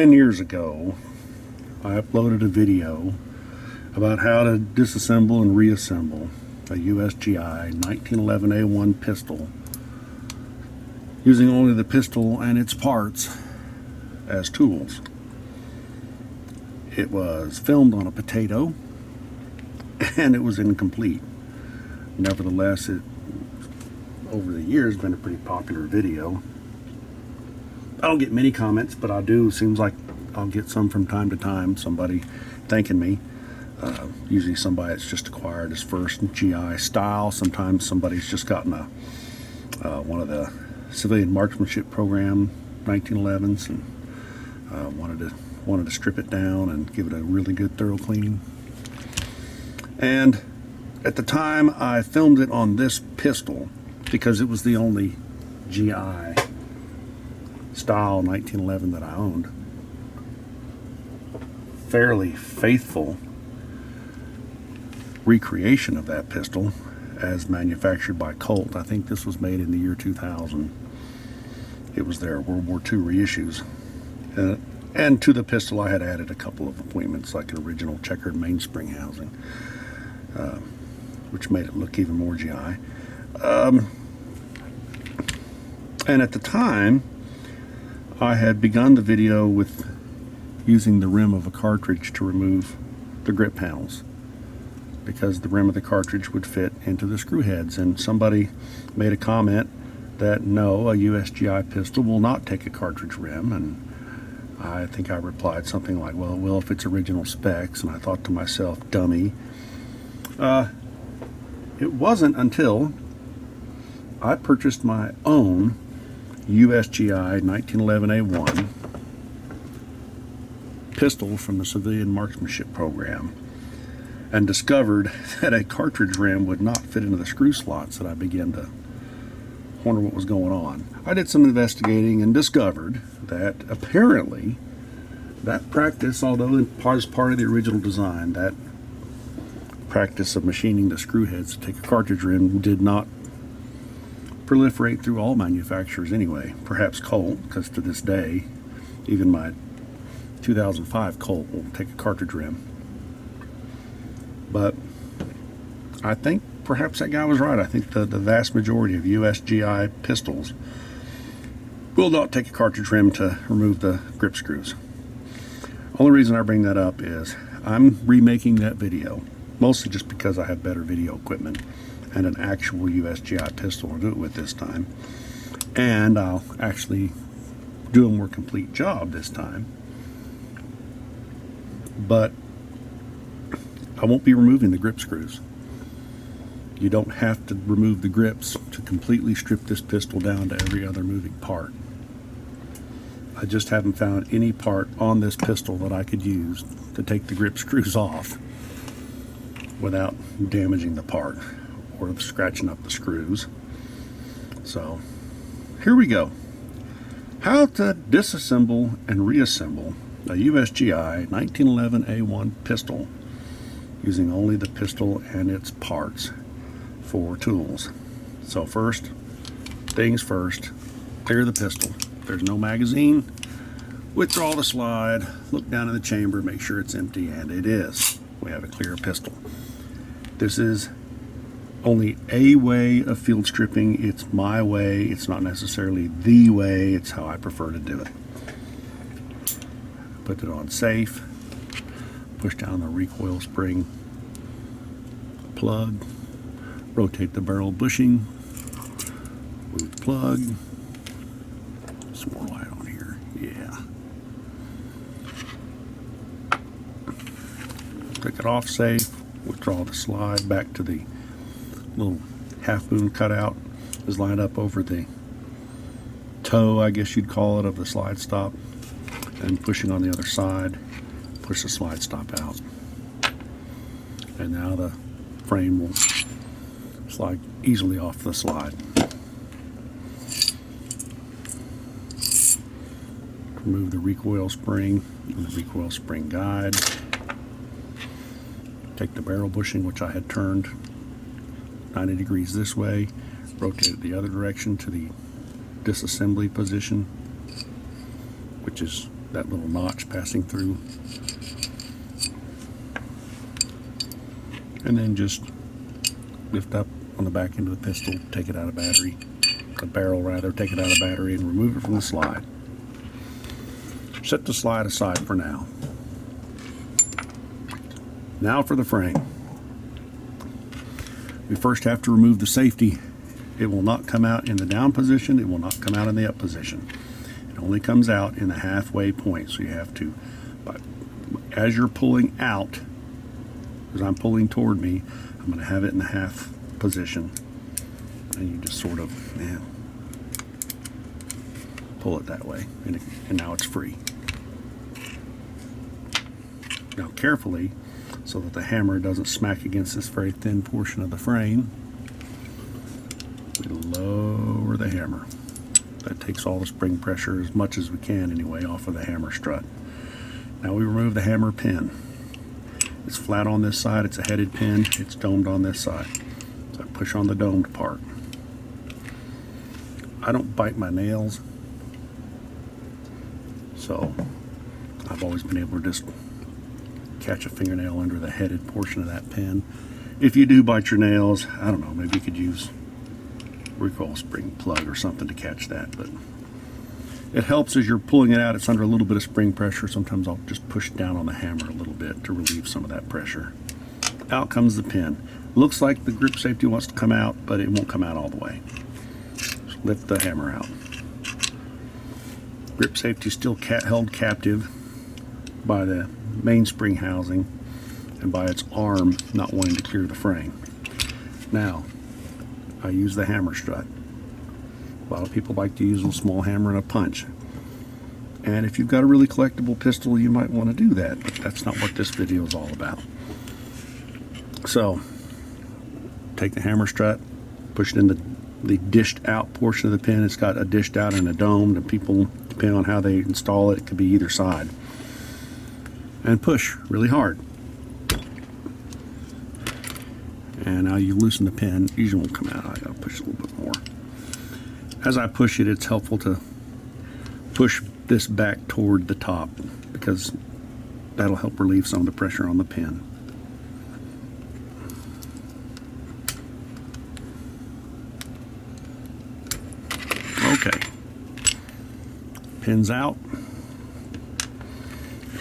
Years ago, I uploaded a video about how to disassemble and reassemble a USGI 1911A1 pistol using only the pistol and its parts as tools. It was filmed on a potato and it was incomplete. Nevertheless, it over the years been a pretty popular video. I don't get many comments, but I do. Seems like I'll get some from time to time. Somebody thanking me. Usually somebody that's just acquired his first GI style. Sometimes somebody's just gotten one of the civilian marksmanship program 1911s and wanted to strip it down and give it a really good thorough cleaning. And at the time, I filmed it on this pistol because it was the only GI style 1911 that I owned. Fairly faithful recreation of that pistol as manufactured by Colt. I think this was made in the year 2000. It was their World War II reissues. And to the pistol I had added a couple of appointments, like an original checkered mainspring housing, which made it look even more GI. And at the time, I had begun the video with using the rim of a cartridge to remove the grip panels because the rim of the cartridge would fit into the screw heads, and somebody made a comment that no, a USGI pistol will not take a cartridge rim, and I think I replied something like, well, it will if it's original specs, and I thought to myself, dummy. It wasn't until I purchased my own USGI 1911A1 pistol from the civilian marksmanship program and discovered that a cartridge rim would not fit into the screw slots that I began to wonder what was going on. I did some investigating and discovered that apparently that practice, although as part of the original design, that practice of machining the screw heads to take a cartridge rim did not proliferate through all manufacturers anyway. Perhaps Colt, because to this day, even my 2005 Colt will take a cartridge rim. But I think perhaps that guy was right. I think the vast majority of USGI pistols will not take a cartridge rim to remove the grip screws. Only reason I bring that up is I'm remaking that video, mostly just because I have better video equipment and an actual USGI pistol to do it with this time, and I'll actually do a more complete job this time. But I won't be removing the grip screws. You don't have to remove the grips to completely strip this pistol down to every other moving part. I just haven't found any part on this pistol that I could use to take the grip screws off without damaging the part or scratching up the screws. So here we go. How to disassemble and reassemble a USGI 1911A1 pistol using only the pistol and its parts for tools. So first things first, clear the pistol. If there's no magazine, withdraw the slide, look down in the chamber, make sure it's empty, and it is. We have a clear pistol. This is only a way of field stripping. It's my way. It's not necessarily the way. It's how I prefer to do it. Put it on safe. Push down the recoil spring plug. Rotate the barrel bushing. Move the plug. Some more light on here. Yeah. Take it off safe. Withdraw the slide back to the little half moon cutout is lined up over the toe, I guess you'd call it, of the slide stop, and pushing on the other side, push the slide stop out. And now the frame will slide easily off the slide. Remove the recoil spring and the recoil spring guide. Take the barrel bushing, which I had turned 90 degrees this way, rotate it the other direction to the disassembly position, which is that little notch passing through. And then just lift up on the back end of the pistol, take it out of battery, the barrel rather, take it out of battery and remove it from the slide. Set the slide aside for now. Now for the frame. We first have to remove the safety. It will not come out in the down position, it will not come out in the up position. It only comes out in the halfway point, so you have to, as you're pulling out, as I'm pulling toward me, I'm going to have it in the half position, and you just sort of pull it that way, and now it's free. Now carefully, so that the hammer doesn't smack against this very thin portion of the frame, we lower the hammer. That takes all the spring pressure, as much as we can anyway, off of the hammer strut. Now we remove the hammer pin. It's flat on this side, it's a headed pin, it's domed on this side. So I push on the domed part. I don't bite my nails, so I've always been able to just catch a fingernail under the headed portion of that pin. If you do bite your nails, I don't know, maybe you could use recoil spring plug or something to catch that, but it helps as you're pulling it out. It's under a little bit of spring pressure. Sometimes I'll just push down on the hammer a little bit to relieve some of that pressure. Out comes the pin. Looks like the grip safety wants to come out, but it won't come out all the way. Just lift the hammer out. Grip safety is still held captive by the mainspring housing and by its arm not wanting to clear the frame. Now, I use the hammer strut. A lot of people like to use a small hammer and a punch. And if you've got a really collectible pistol, you might want to do that, but that's not what this video is all about. So, take the hammer strut, push it in the dished out portion of the pin. It's got a dished out and a dome, and people, depending on how they install it, it could be either side. And push really hard. And now you loosen the pin. Usually won't come out. I gotta push a little bit more. As I push it, it's helpful to push this back toward the top, because that'll help relieve some of the pressure on the pin. Okay. Pin's out.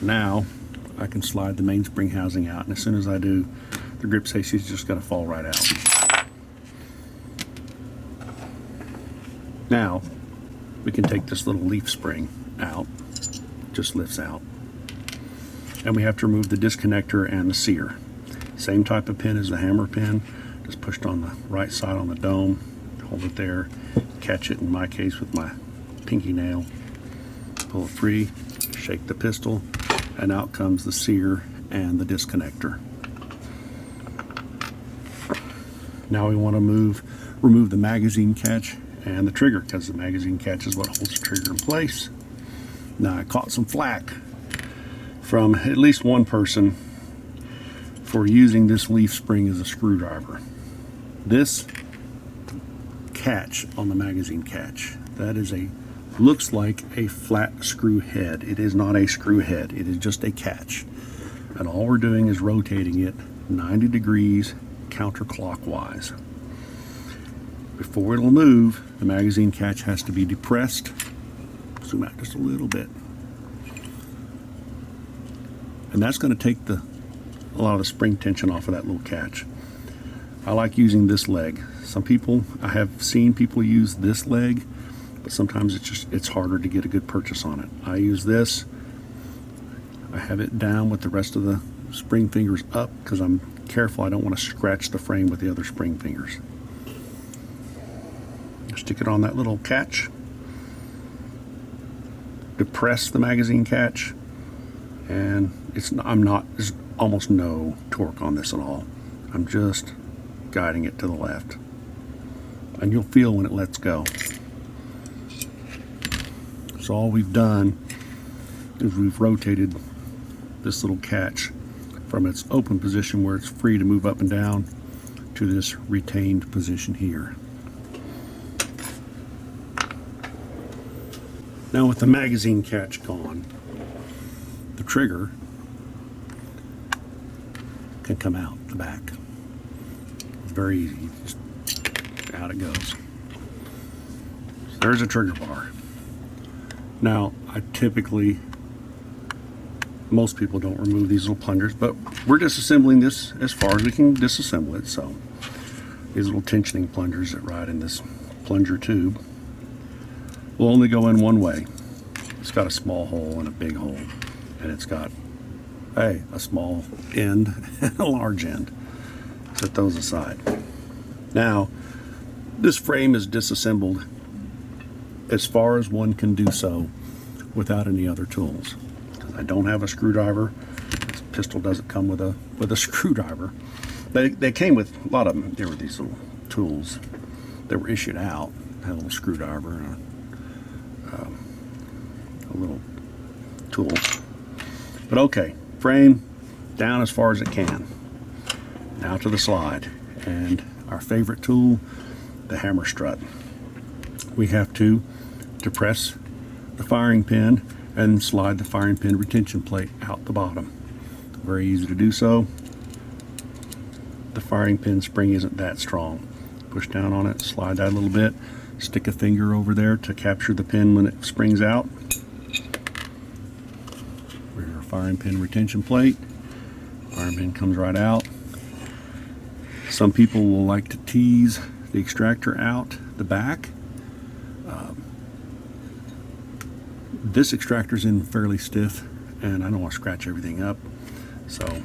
Now I can slide the mainspring housing out, and as soon as I do, the grip safety is just going to fall right out. Now we can take this little leaf spring out, just lifts out, and we have to remove the disconnector and the sear. Same type of pin as the hammer pin, just pushed on the right side on the dome, hold it there, catch it in my case with my pinky nail, pull it free, shake the pistol, and out comes the sear and the disconnector. Now we want to remove the magazine catch and the trigger, because the magazine catch is what holds the trigger in place. Now I caught some flack from at least one person for using this leaf spring as a screwdriver. This catch on the magazine catch, that is looks like a flat screw head. It is not a screw head, it is just a catch. And all we're doing is rotating it 90 degrees counterclockwise. Before it'll move, the magazine catch has to be depressed. Zoom out just a little bit. And that's going to take a lot of the spring tension off of that little catch. I like using this leg. I have seen people use this leg, but sometimes it's harder to get a good purchase on it. I use this. I have it down with the rest of the spring fingers up, because I'm careful. I don't want to scratch the frame with the other spring fingers. Stick it on that little catch. Depress the magazine catch, and there's almost no torque on this at all. I'm just guiding it to the left. And you'll feel when it lets go. So all we've done is we've rotated this little catch from its open position where it's free to move up and down to this retained position here. Now with the magazine catch gone, the trigger can come out the back. It's very easy, just out it goes. So there's a trigger bar. Now I typically, most people don't remove these little plungers, but we're disassembling this as far as we can disassemble it. So these little tensioning plungers that ride in this plunger tube will only go in one way. It's got a small hole and a big hole, and it's got a small end and a large end. Set those aside. Now this frame is disassembled as far as one can do so without any other tools. I don't have a screwdriver. This pistol doesn't come with a screwdriver. They came with a lot of them. There were these little tools that were issued out. Had a little screwdriver and a little tool. But okay, frame down as far as it can. Now to the slide, and our favorite tool, the hammer strut. We have to depress the firing pin and slide the firing pin retention plate out the bottom. Very easy to do so. The firing pin spring isn't that strong. Push down on it, slide that a little bit, stick a finger over there to capture the pin when it springs out. Rear firing pin retention plate. Firing pin comes right out. Some people will like to tease the extractor out the back. This extractor's in fairly stiff, and I don't want to scratch everything up, so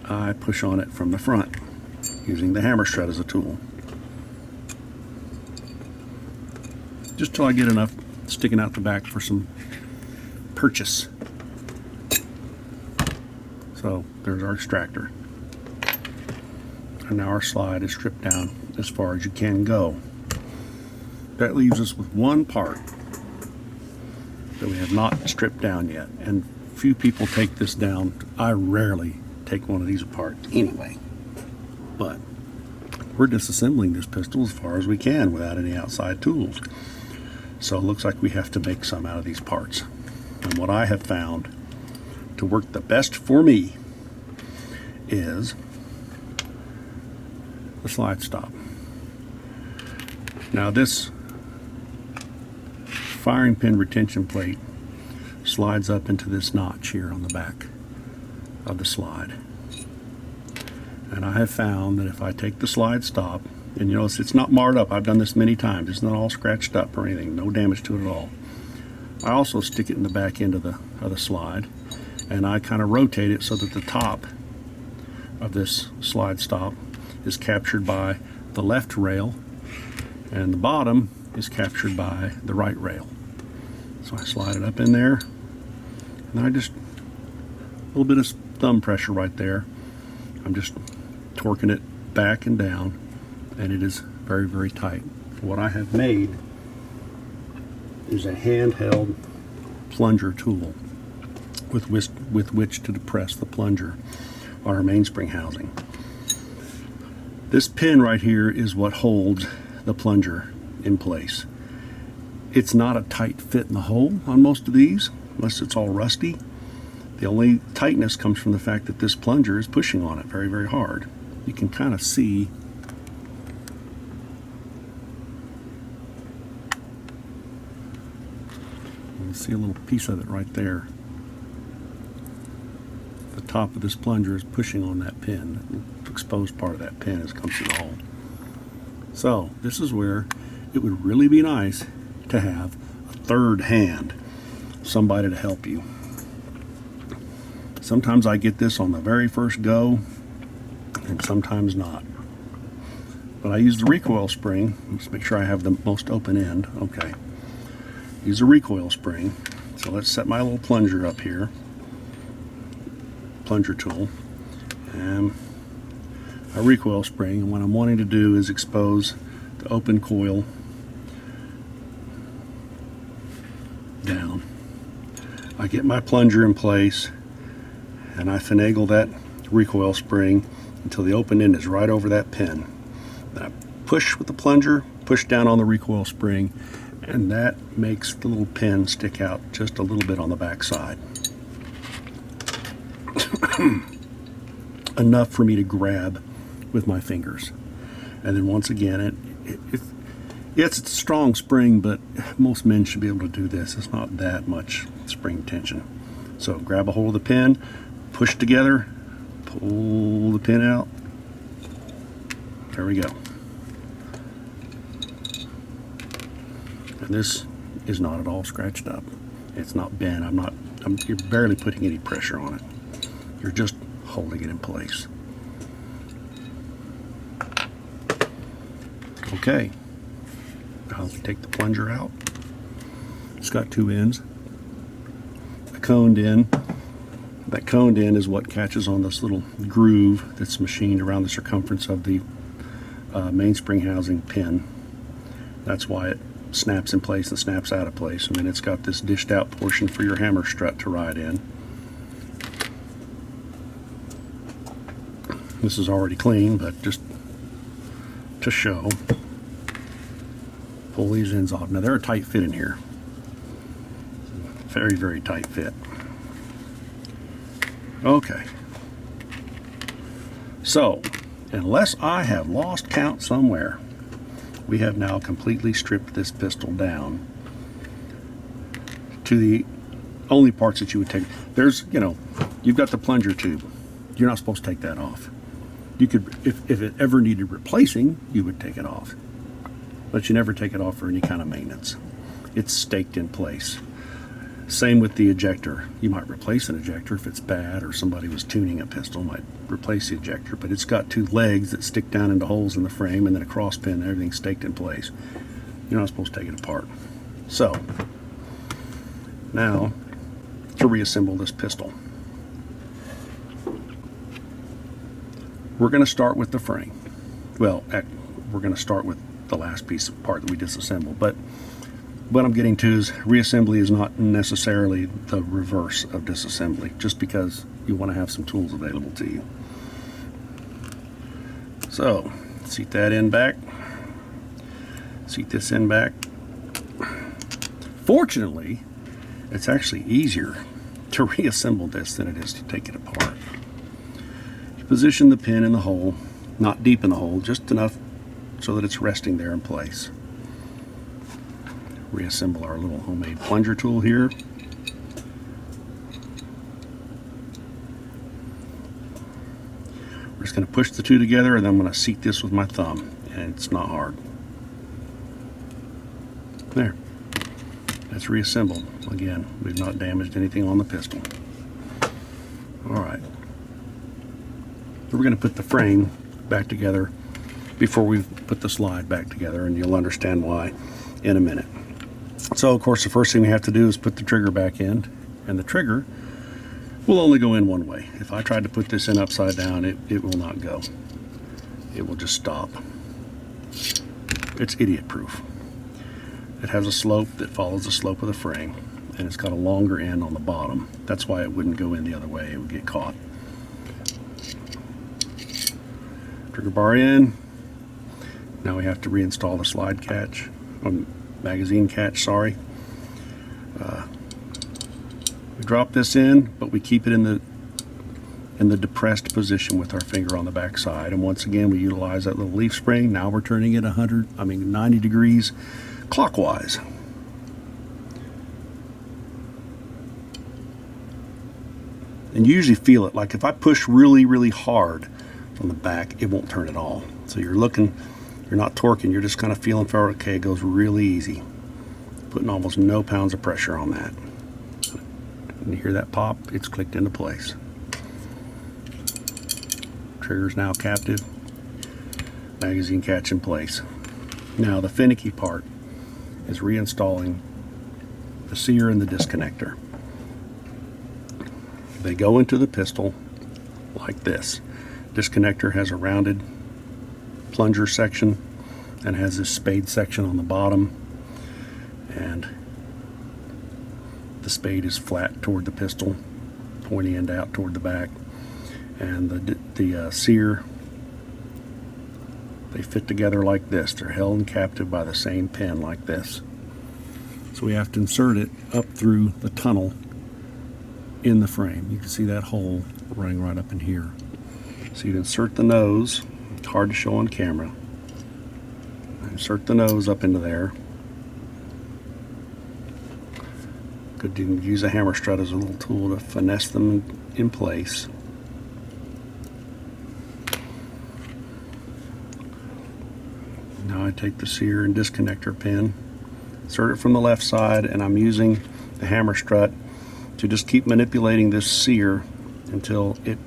I push on it from the front using the hammer strut as a tool. Just till I get enough sticking out the back for some purchase. So there's our extractor. And now our slide is stripped down as far as you can go. That leaves us with one part that we have not stripped down yet, and few people take this down. I rarely take one of these apart anyway, but we're disassembling this pistol as far as we can without any outside tools. So it looks like we have to make some out of these parts, and what I have found to work the best for me is the slide stop. Now this firing pin retention plate slides up into this notch here on the back of the slide, and I have found that if I take the slide stop, and you know it's not marred up, I've done this many times, it's not all scratched up or anything, no damage to it at all. I also stick it in the back end of the slide, and I kind of rotate it so that the top of this slide stop is captured by the left rail and the bottom is captured by the right rail. So I slide it up in there, and I just, a little bit of thumb pressure right there. I'm just torquing it back and down, and it is very, very tight. What I have made is a handheld plunger tool with which to depress the plunger on our mainspring housing. This pin right here is what holds the plunger in place. It's not a tight fit in the hole on most of these, unless it's all rusty. The only tightness comes from the fact that this plunger is pushing on it very, very hard. You can kind of see a little piece of it right there. The top of this plunger is pushing on that pin. The exposed part of that pin has come through the hole. So this is where it would really be nice to have a third hand, somebody to help you. Sometimes I get this on the very first go, and sometimes not. But I use the recoil spring. Let's make sure I have the most open end. Okay. Use a recoil spring. So let's set my little plunger up here. Plunger tool. And a recoil spring, and what I'm wanting to do is expose the open coil down. I get my plunger in place and I finagle that recoil spring until the open end is right over that pin. Then I push with the plunger, push down on the recoil spring, and that makes the little pin stick out just a little bit on the back side. Enough for me to grab with my fingers. And then once again, it's a strong spring, but most men should be able to do this. It's not that much spring tension. So grab a hold of the pin, push together, pull the pin out. There we go. And this is not at all scratched up. It's not bent. You're barely putting any pressure on it. You're just holding it in place. Okay. I'll take the plunger out. It's got two ends. The coned end. That coned end is what catches on this little groove that's machined around the circumference of the mainspring housing pin. That's why it snaps in place and snaps out of place. And then it's got this dished out portion for your hammer strut to ride in. This is already clean, but just to show, pull these ends off. Now they're a tight fit in here. Very, very tight fit. Okay. So, unless I have lost count somewhere, we have now completely stripped this pistol down to the only parts that you would take. There's, you've got the plunger tube. You're not supposed to take that off. You could, if it ever needed replacing, you would take it off. But you never take it off for any kind of maintenance. It's staked in place. Same with the ejector. You might replace an ejector if it's bad, or somebody was tuning a pistol, might replace the ejector, but it's got two legs that stick down into holes in the frame and then a cross pin and everything's staked in place. You're not supposed to take it apart. So, now to reassemble this pistol. We're going to start with the frame. Well, we're going to start with the last piece of part that we disassembled, but what I'm getting to is reassembly is not necessarily the reverse of disassembly, just because you want to have some tools available to you. So, seat that end back, seat this end back. Fortunately, it's actually easier to reassemble this than it is to take it apart. You position the pin in the hole, not deep in the hole, just enough so that it's resting there in place. Reassemble our little homemade plunger tool here. We're just going to push the two together, and then I'm going to seat this with my thumb, and it's not hard. There. That's reassembled. Again, we've not damaged anything on the pistol. Alright. So we're going to put the frame back together before we put the slide back together, and you'll understand why in a minute. So, of course, the first thing we have to do is put the trigger back in, and the trigger will only go in one way. If I tried to put this in upside down, it will not go. It will just stop. It's idiot-proof. It has a slope that follows the slope of the frame, and it's got a longer end on the bottom. That's why it wouldn't go in the other way. It would get caught. Trigger bar in. Now we have to reinstall the slide catch. Magazine catch, sorry. We drop this in, but we keep it in the depressed position with our finger on the back side. And once again, we utilize that little leaf spring. Now we're turning it 90 degrees clockwise. And you usually feel it. Like if I push really, really hard from the back, it won't turn at all. So you're not torquing, you're just kind of feeling for it. Okay, it goes really easy. Putting almost no pounds of pressure on that. And you hear that pop, it's clicked into place. Trigger's now captive. Magazine catch in place. Now the finicky part is reinstalling the sear and the disconnector. They go into the pistol like this. disconnector has a rounded plunger section and has this spade section on the bottom, and the spade is flat toward the pistol, pointy end out toward the back, and the sear, they fit together like this. They're held in captive by the same pin like this. So we have to insert it up through the tunnel in the frame. You can see that hole running right up in here. So you insert the nose. It's hard to show on camera. Insert the nose up into there. Good to use a hammer strut as a little tool to finesse them in place. Now I take the sear and disconnector pin, insert it from the left side, and I'm using the hammer strut to just keep manipulating this sear until it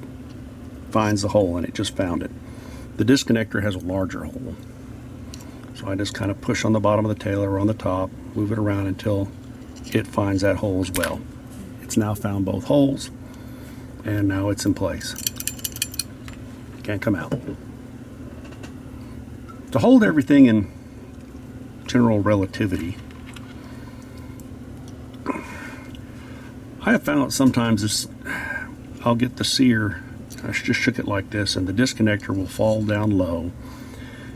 finds the hole, and it just found it. The disconnector has a larger hole, so I just kind of push on the bottom of the tail or on the top, move it around until it finds that hole as well. It's now found both holes, and now it's in place. Can't come out. To hold everything in general relativity, I have found that sometimes I'll get the sear, I just shook it like this, and the disconnector will fall down low,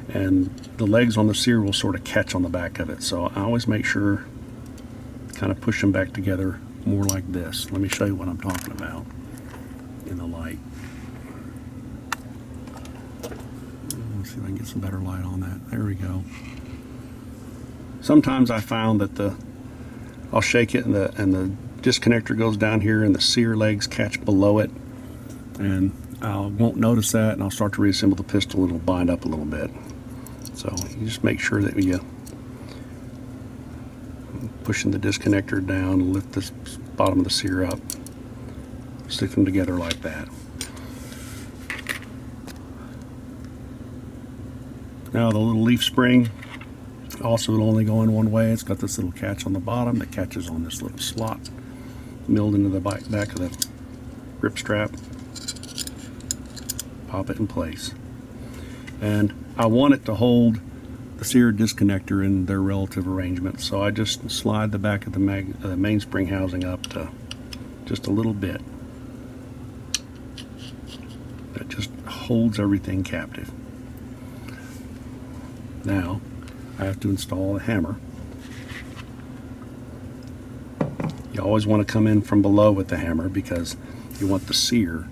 and the legs on the sear will sort of catch on the back of it. So I always make sure, kind of push them back together more like this. Let me show you what I'm talking about in the light. Let's see if I can get some better light on that. There we go. Sometimes I found that I'll shake it and the disconnector goes down here and the sear legs catch below it, and I won't notice that, and I'll start to reassemble the pistol and it'll bind up a little bit. So you just make sure that you pushing the disconnector down and lift the bottom of the sear up, stick them together like that. Now the little leaf spring, also it'll only go in one way. It's got this little catch on the bottom that catches on this little slot milled into the back of the grip strap. Pop it in place. And I want it to hold the sear disconnector in their relative arrangement, so I just slide the back of the mainspring housing up to just a little bit. That just holds everything captive. Now I have to install a hammer. You always want to come in from below with the hammer because you want the sear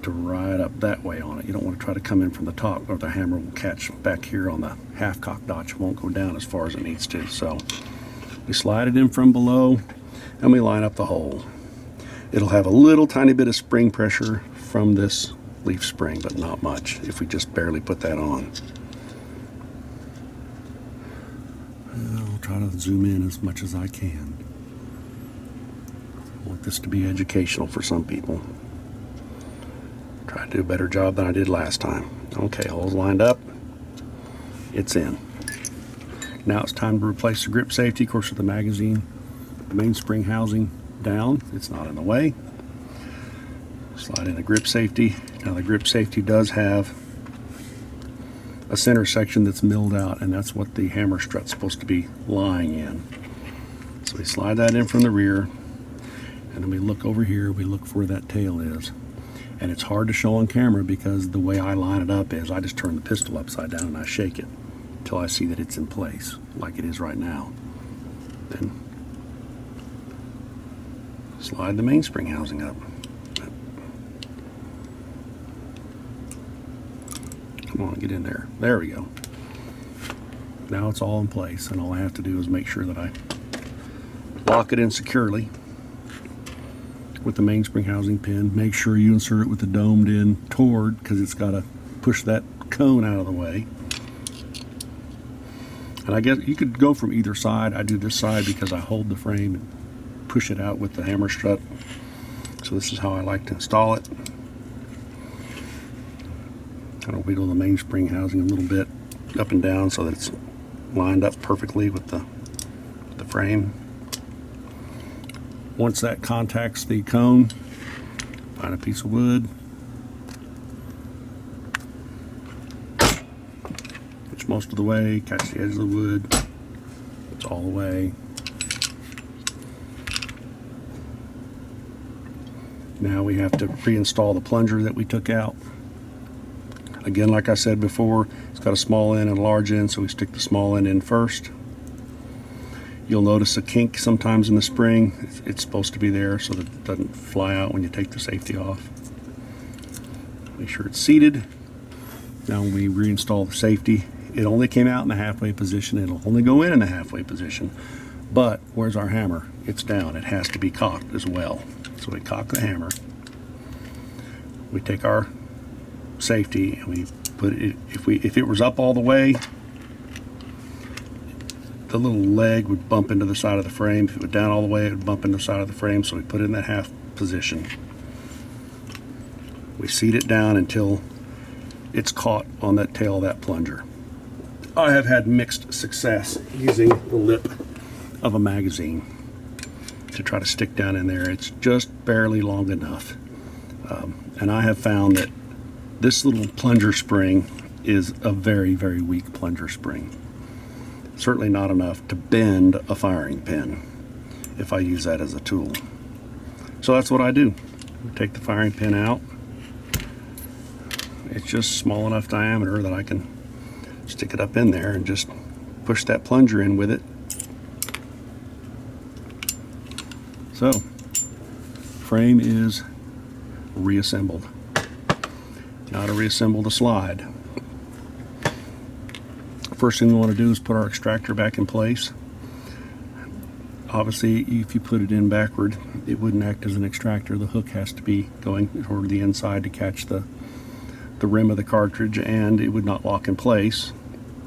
to ride up that way on it. You don't want to try to come in from the top, or the hammer will catch back here on the half cock notch. It won't go down as far as it needs to. So we slide it in from below and we line up the hole. It'll have a little tiny bit of spring pressure from this leaf spring, but not much if we just barely put that on. I'll try to zoom in as much as I can. I want this to be educational for some people. Try to do a better job than I did last time. Okay, holes lined up. It's in. Now it's time to replace the grip safety. Of course, with the magazine, the mainspring housing down, it's not in the way. Slide in the grip safety. Now the grip safety does have a center section that's milled out, and that's what the hammer strut's supposed to be lying in. So we slide that in from the rear, and then we look over here, we look for where that tail is. And it's hard to show on camera because the way I line it up is I just turn the pistol upside down and I shake it until I see that it's in place, like it is right now. Then slide the mainspring housing up. Come on, get in there. There we go. Now it's all in place, and all I have to do is make sure that I lock it in securely with the mainspring housing pin. Make sure you insert it with the domed in toward, because it's got to push that cone out of the way. And I guess you could go from either side. I do this side because I hold the frame and push it out with the hammer strut. So this is how I like to install it. Kind of wiggle the mainspring housing a little bit up and down so that it's lined up perfectly with the frame. Once that contacts the cone, find a piece of wood, most of the way, catch the edge of the wood. It's all the way. Now we have to reinstall the plunger that we took out. Again, like I said before, it's got a small end and a large end, so we stick the small end in first. You'll notice a kink sometimes in the spring. It's supposed to be there so that it doesn't fly out when you take the safety off. Make sure it's seated. Now when we reinstall the safety, it only came out in the halfway position. It'll only go in the halfway position. But where's our hammer? It's down. It has to be cocked as well. So we cock the hammer. We take our safety and we put it, if it was up all the way, the little leg would bump into the side of the frame. If it was down all the way, it would bump into the side of the frame. So we put it in that half position. We seat it down until it's caught on that tail of that plunger. I have had mixed success using the lip of a magazine to try to stick down in there. It's just barely long enough. And I have found that this little plunger spring is a very, very weak plunger spring. Certainly not enough to bend a firing pin if I use that as a tool. So that's what I do. Take the firing pin out. It's just small enough diameter that I can stick it up in there and just push that plunger in with it. So, frame is reassembled. Now to reassemble the slide. First thing we want to do is put our extractor back in place. Obviously, if you put it in backward, it wouldn't act as an extractor. The hook has to be going toward the inside to catch the rim of the cartridge, and it would not lock in place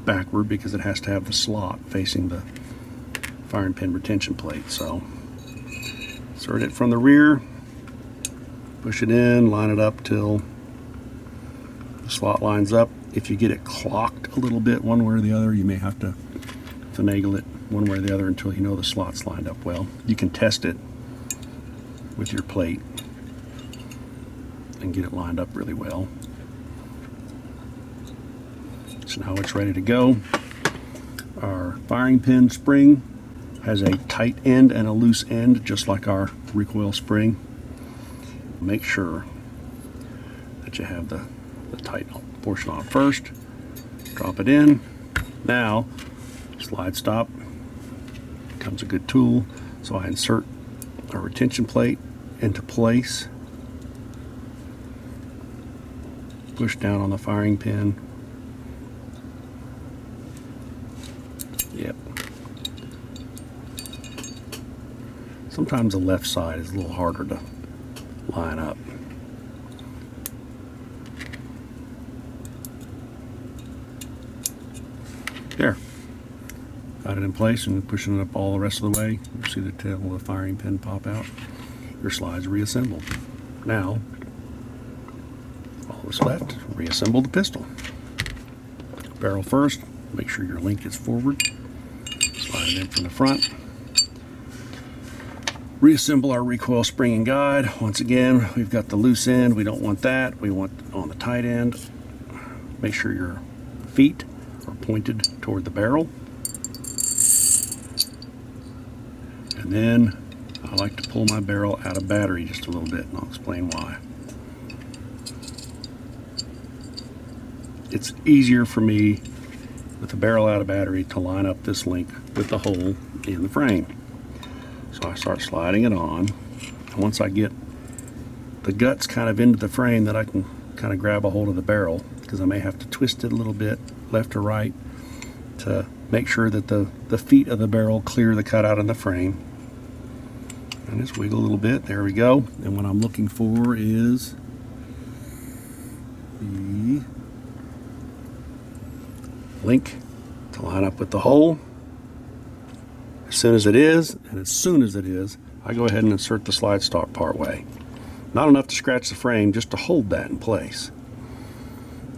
backward because it has to have the slot facing the firing pin retention plate. So insert it from the rear, push it in, line it up till the slot lines up. If you get it clocked a little bit one way or the other, you may have to finagle it one way or the other until you know the slot's lined up well. You can test it with your plate and get it lined up really well. So now it's ready to go. Our firing pin spring has a tight end and a loose end, just like our recoil spring. Make sure that you have the tight portion on first. Drop it in. Now, slide stop becomes a good tool. So I insert our retention plate into place. Push down on the firing pin. Yep. Sometimes the left side is a little harder to line up. There. Got it in place and pushing it up all the rest of the way. You see the tail of the firing pin pop out. Your slide's reassembled. Now, all that's left, reassemble the pistol. Barrel first. Make sure your link is forward. Slide it in from the front. Reassemble our recoil spring and guide. Once again, we've got the loose end. We don't want that. We want on the tight end. Make sure your feet are pointed toward the barrel. And then I like to pull my barrel out of battery just a little bit, and I'll explain why. It's easier for me with the barrel out of battery to line up this link with the hole in the frame. So I start sliding it on. And once I get the guts kind of into the frame, that I can kind of grab a hold of the barrel, because I may have to twist it a little bit left or right to make sure that the feet of the barrel clear the cutout in the frame. And just wiggle a little bit. There we go. And what I'm looking for is the link to line up with the hole. As soon as it is, I go ahead and insert the slide stock part way. Not enough to scratch the frame, just to hold that in place.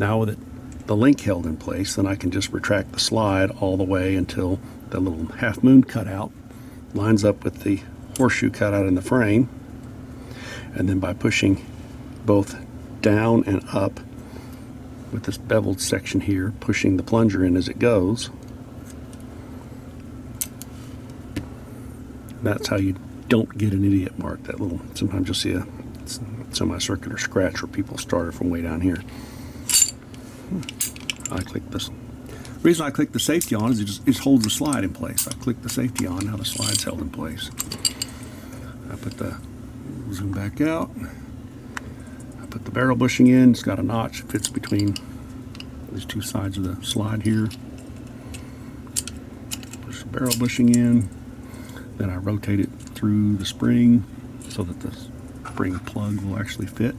Now with the link held in place, then I can just retract the slide all the way until the little half moon cutout lines up with the horseshoe cutout in the frame. And then by pushing both down and up, with this beveled section here, pushing the plunger in as it goes. That's how you don't get an idiot mark. That little, sometimes you'll see a semicircular scratch where people started from way down here. I click this. The reason I click the safety on is it just holds the slide in place. I click the safety on, now the slide's held in place. I put the zoom back out. I put the barrel bushing in. It's got a notch. It fits between these two sides of the slide here. Push the barrel bushing in. Then I rotate it through the spring so that the spring plug will actually fit.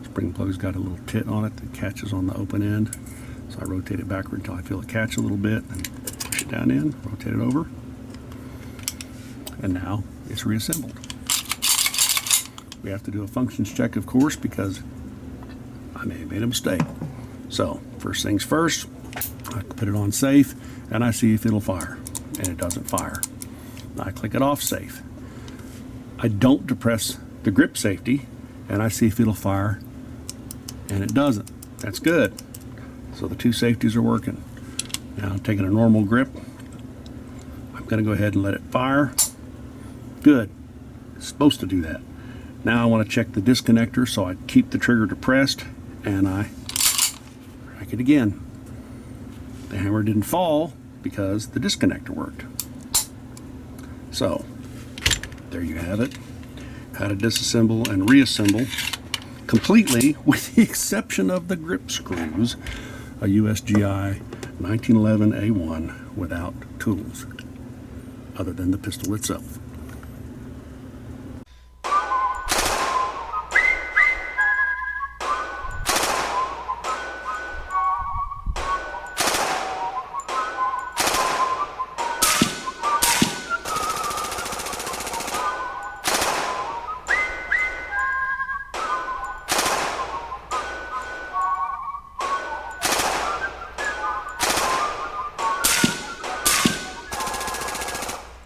The spring plug's got a little tit on it that catches on the open end. So I rotate it backward until I feel it catch a little bit, and push it down in, rotate it over, and now it's reassembled. We have to do a functions check, of course, because I may have made a mistake. So first things first, I put it on safe, and I see if it'll fire, and it doesn't fire. I click it off safe. I don't depress the grip safety, and I see if it'll fire, and it doesn't. That's good. So the two safeties are working. Now I'm taking a normal grip. I'm going to go ahead and let it fire. Good. It's supposed to do that. Now I want to check the disconnector, so I keep the trigger depressed and I crack it again. The hammer didn't fall because the disconnector worked. So there you have it. How to disassemble and reassemble completely, with the exception of the grip screws, a USGI 1911 A1 without tools other than the pistol itself.